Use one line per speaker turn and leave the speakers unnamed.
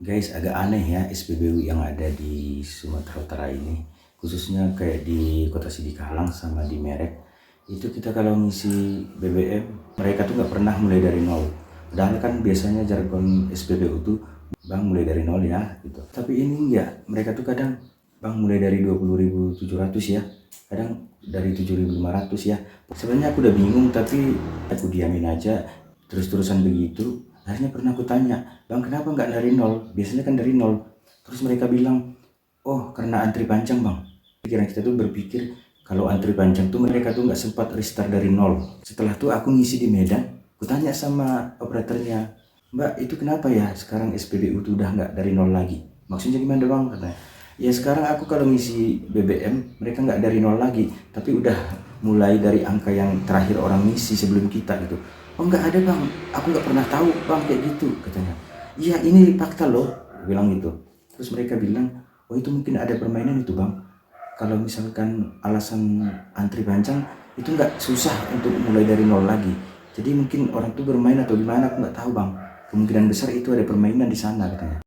Guys, agak aneh ya SPBU yang ada di Sumatera Utara ini, khususnya kayak di Kota Sidikalang sama di Merek. Itu kita kalau ngisi BBM, mereka tuh nggak pernah mulai dari nol. Padahal kan biasanya jargon SPBU tuh, bang mulai dari nol ya, gitu. Tapi ini enggak, mereka tuh kadang, bang mulai dari 20.700 ya, kadang dari 7.500 ya. Sebenarnya aku udah bingung, tapi aku diamin aja, terus-terusan begitu. Akhirnya pernah aku tanya, bang kenapa nggak dari nol? Biasanya kan dari nol. Terus mereka bilang, oh karena antri panjang bang. Pikiran kita tuh berpikir kalau antri panjang tuh mereka tuh nggak sempat restart dari nol. Setelah tuh aku ngisi di Medan, aku tanya sama operatornya, mbak itu kenapa ya sekarang SPBU tuh udah nggak dari nol lagi? Maksudnya gimana bang? Katanya, ya sekarang aku kalau ngisi BBM mereka nggak dari nol lagi, tapi udah mulai dari angka yang terakhir orang ngisi sebelum kita gitu. Oh nggak ada bang, aku nggak pernah tahu bang kayak gitu katanya. Iya ini fakta loh, bilang gitu. Terus mereka bilang, oh itu mungkin ada permainan itu bang. Kalau misalkan alasan antri panjang itu nggak susah untuk mulai dari nol lagi. Jadi mungkin orang tuh bermain atau gimana aku nggak tahu bang. Kemungkinan besar itu ada permainan di sana katanya.